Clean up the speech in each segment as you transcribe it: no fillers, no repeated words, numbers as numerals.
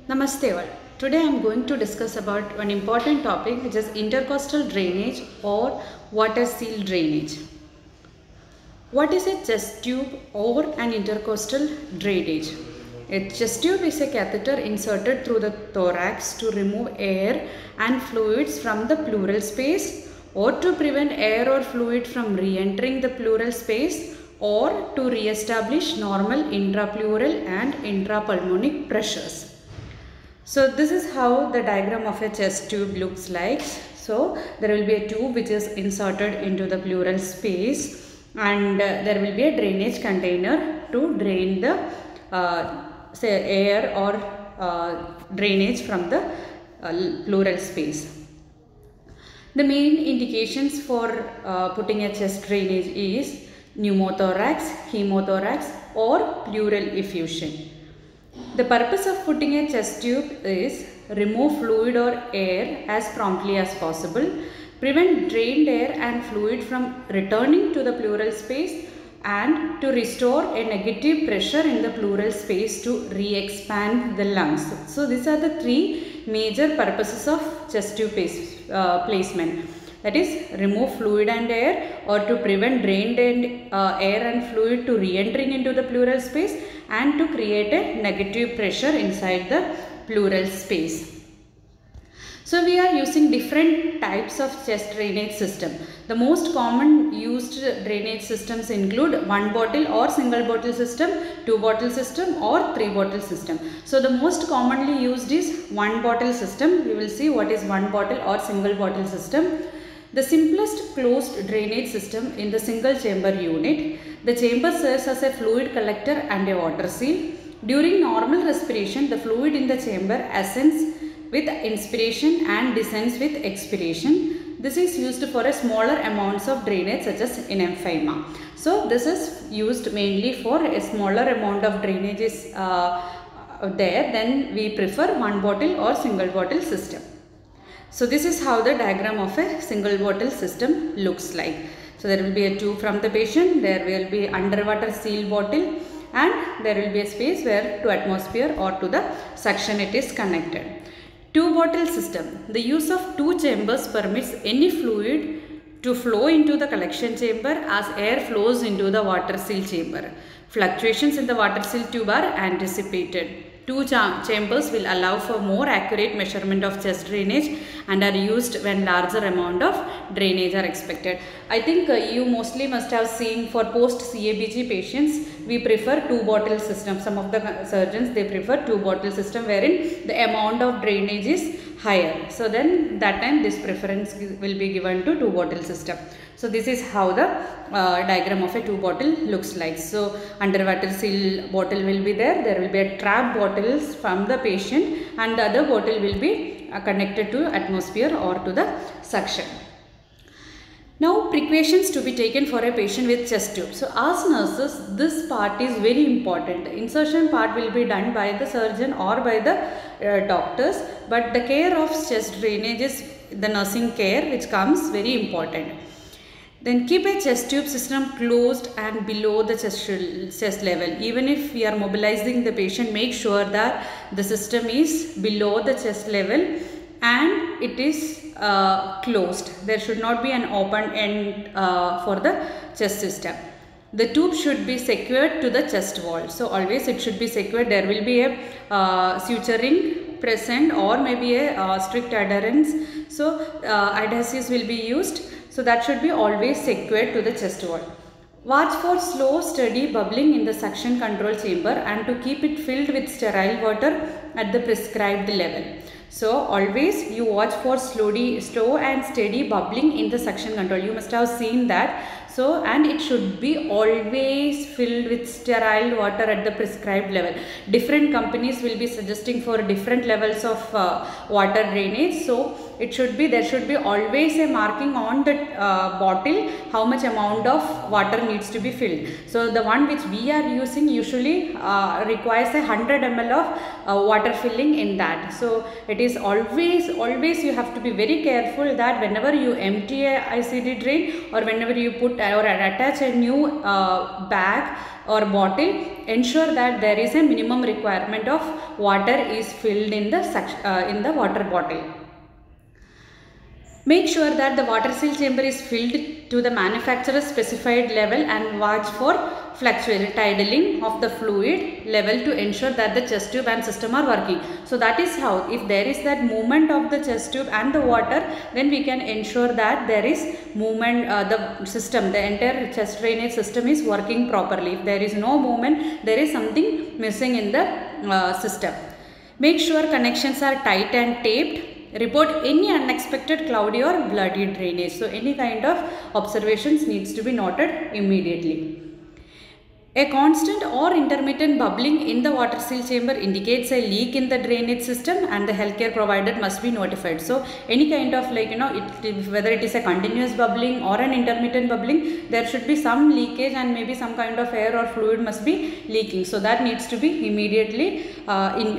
Namaste all. Today I am going to discuss about one important topic, which is intercostal drainage or water seal drainage. What is a chest tube or an intercostal drainage? A chest tube is a catheter inserted through the thorax to remove air and fluids from the pleural space, or to prevent air or fluid from re-entering the pleural space, or to re-establish normal intrapleural and intrapulmonic pressures. So this is how the diagram of a chest tube looks like. So there will be a tube which is inserted into the pleural space, and there will be a drainage container to drain the say air or drainage from the pleural space. The main indications for putting a chest drainage is pneumothorax, hemothorax or pleural effusion. The purpose of putting a chest tube is remove fluid or air as promptly as possible, prevent drained air and fluid from returning to the pleural space, and to restore a negative pressure in the pleural space to re-expand the lungs. So these are the three major purposes of chest tube placement. That is, remove fluid and air, or to prevent drained air and fluid to re-entering into the pleural space, and to create a negative pressure inside the pleural space. So we are using different types of chest drainage system. The most common used drainage systems include one bottle or single bottle system, two bottle system or three bottle system. So the most commonly used is one bottle system. We will see what is one bottle or single bottle system. The simplest closed drainage system in the single chamber unit. The chamber serves as a fluid collector and a water seal. During normal respiration, the fluid in the chamber ascends with inspiration and descends with expiration. This is used for a smaller amounts of drainage such as in emphysema. So this is used mainly for a smaller amount of drainage is there. Then we prefer one bottle or single bottle system. So this is how the diagram of a single bottle system looks like. So there will be a tube from the patient, there will be underwater seal bottle, and there will be a space where to atmosphere or to the suction it is connected. Two bottle system. The use of two chambers permits any fluid to flow into the collection chamber as air flows into the water seal chamber. Fluctuations in the water seal tube are anticipated. Two chambers will allow for more accurate measurement of chest drainage and are used when larger amount of drainage are expected. I think you mostly must have seen for post CABG patients, we prefer two bottle system. Some of the surgeons, they prefer two bottle system wherein the amount of drainage is higher. So then that time this preference will be given to two bottle system. So this is how the diagram of a two bottle looks like. So underwater seal bottle will be there. There will be a trap bottles from the patient, and the other bottle will be connected to atmosphere or to the suction. Now precautions to be taken for a patient with chest tube. So as nurses, this part is very important. The insertion part will be done by the surgeon or by the doctors, but the care of chest drainage is the nursing care which comes very important. Then keep a chest tube system closed and below the chest level. Even if we are mobilizing the patient, make sure that the system is below the chest level and it is closed. There should not be an open end for the chest system. The tube should be secured to the chest wall. So always it should be secured. There will be a suturing present or maybe a strict adherence. So adhesives will be used. So that should be always secured to the chest wall. Watch for slow, steady bubbling in the suction control chamber and to keep it filled with sterile water at the prescribed level. So always you watch for slow and steady bubbling in the suction control. You must have seen that. So, and it should be always filled with sterile water at the prescribed level. Different companies will be suggesting for different levels of water drainage. So it should be, there should be always a marking on the bottle how much amount of water needs to be filled. So the one which we are using usually requires 100 ml of water filling in that. So it is always you have to be very careful that whenever you empty a ICD drain or whenever you put or attach a new bag or bottle, ensure that there is a minimum requirement of water is filled in the water bottle. Make sure that the water seal chamber is filled to the manufacturer's specified level and watch for tidling of the fluid level to ensure that the chest tube and system are working. So that is how, if there is that movement of the chest tube and the water, then we can ensure that there is movement, the entire chest drainage system is working properly. If there is no movement, there is something missing in the system. Make sure connections are tight and taped. Report any unexpected cloudy or bloody drainage. So any kind of observations needs to be noted immediately. A constant or intermittent bubbling in the water seal chamber indicates a leak in the drainage system and the healthcare provider must be notified. So any kind of whether it is a continuous bubbling or an intermittent bubbling, there should be some leakage and maybe some kind of air or fluid must be leaking. So that needs to be immediately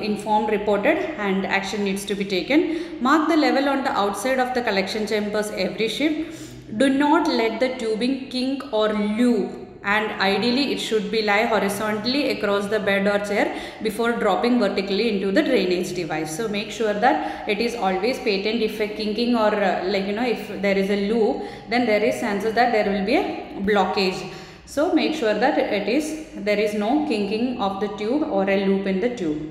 informed, reported, and action needs to be taken. Mark the level on the outside of the collection chambers every shift. Do not let the tubing kink or loop, and ideally it should be lie horizontally across the bed or chair before dropping vertically into the drainage device. So make sure that it is always patent. If a kinking or if there is a loop, then there is chances that there will be a blockage. So make sure that there is no kinking of the tube or a loop in the tube.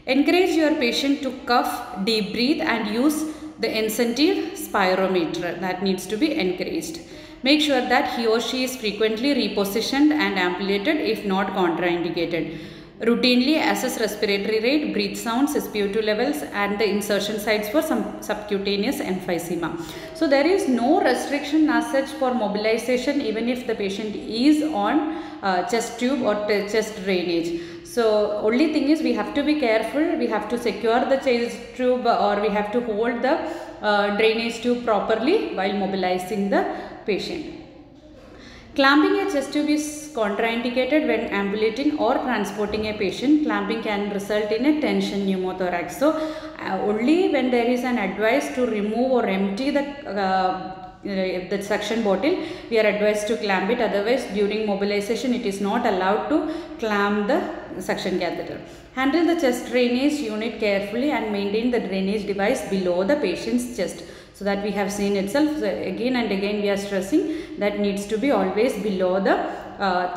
Encourage your patient to cough, deep breathe, and use the incentive spirometer. That needs to be encouraged. Make sure that he or she is frequently repositioned and ampulated if not contraindicated. Routinely assess respiratory rate, breath sounds, SpO2 levels, and the insertion sites for some subcutaneous emphysema. So there is no restriction as such for mobilization even if the patient is on chest tube or chest drainage. So only thing is we have to be careful. We have to secure the chest tube or we have to hold the drainage tube properly while mobilizing the patient. Clamping a chest tube is contraindicated when ambulating or transporting a patient. Clamping can result in a tension pneumothorax. So only when there is an advice to remove or empty the suction bottle, we are advised to clamp it. Otherwise, during mobilization, it is not allowed to clamp the suction catheter. Handle the chest drainage unit carefully and maintain the drainage device below the patient's chest. So that we have seen itself. So again and again we are stressing that needs to be always below the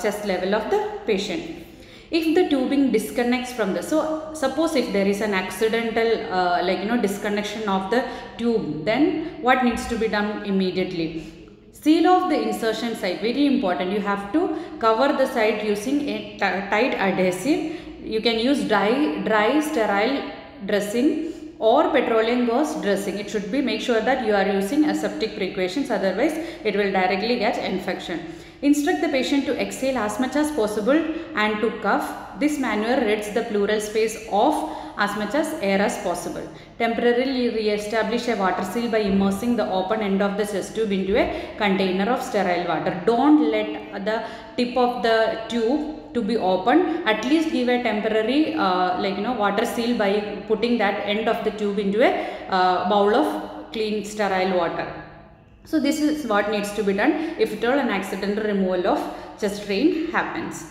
chest level of the patient. If the tubing disconnects from so suppose if there is an accidental disconnection of the tube, then what needs to be done immediately? Seal off the insertion site, very important. You have to cover the site using a tight adhesive. You can use dry sterile dressing or petroleum gauze dressing. It should be, make sure that you are using aseptic precautions, otherwise it will directly get infection. Instruct the patient to exhale as much as possible and to cough. This maneuver rids the pleural space of as much as air as possible. Temporarily re-establish a water seal by immersing the open end of the chest tube into a container of sterile water. Don't let the tip of the tube to be open. At least give a temporary water seal by putting that end of the tube into a bowl of clean sterile water. So this is what needs to be done if at all an accidental removal of chest drain happens.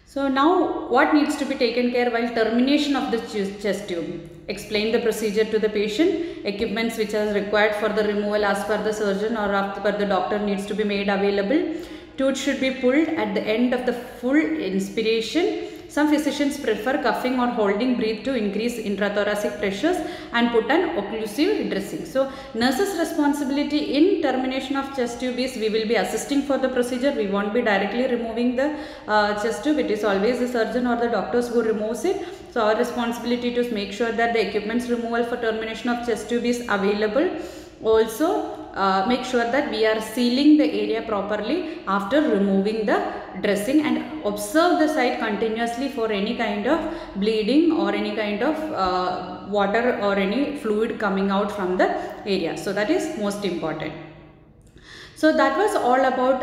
So now what needs to be taken care while termination of the chest tube? Explain the procedure to the patient. Equipments which are required for the removal as per the surgeon or as per the doctor needs to be made available. Tooth should be pulled at the end of the full inspiration. Some physicians prefer cuffing or holding breath to increase intrathoracic pressures and put an occlusive dressing. So nurse's responsibility in termination of chest tube is we will be assisting for the procedure. We won't be directly removing the chest tube. It is always the surgeon or the doctors who removes it. So our responsibility to make sure that the equipment's removal for termination of chest tube is available. Also make sure that we are sealing the area properly after removing the dressing, and observe the site continuously for any kind of bleeding or any kind of water or any fluid coming out from the area. So that is most important. So that was all about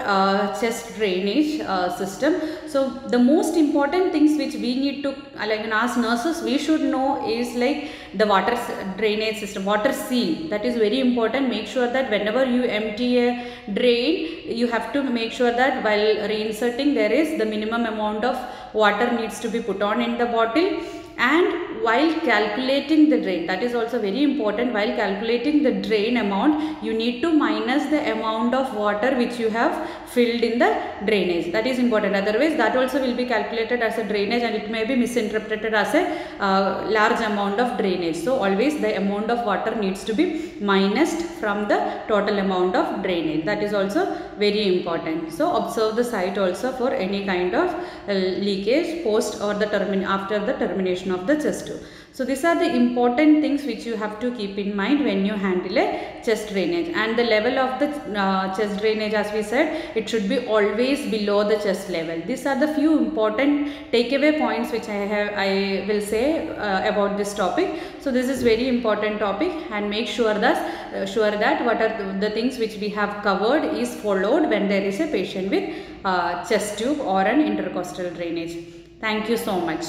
chest drainage system. So the most important things which we need to like as nurses we should know is like the water drainage system, water seal. That is very important. Make sure that whenever you empty a drain, you have to make sure that while reinserting there is the minimum amount of water needs to be put on in the bottle. And while calculating the drain, that is also very important, while calculating the drain amount, you need to minus the amount of water which you have filled in the drainage. That is important. Otherwise, that also will be calculated as a drainage and it may be misinterpreted as a large amount of drainage. So, always the amount of water needs to be minused from the total amount of drainage. That is also very important. So, observe the site also for any kind of leakage post or the after the termination of the chest tube. So these are the important things which you have to keep in mind when you handle a chest drainage. And the level of the chest drainage, as we said, it should be always below the chest level. These are the few important takeaway points which I will say about this topic. So this is very important topic, and make sure that what are the things which we have covered is followed when there is a patient with chest tube or an intercostal drainage. Thank you so much.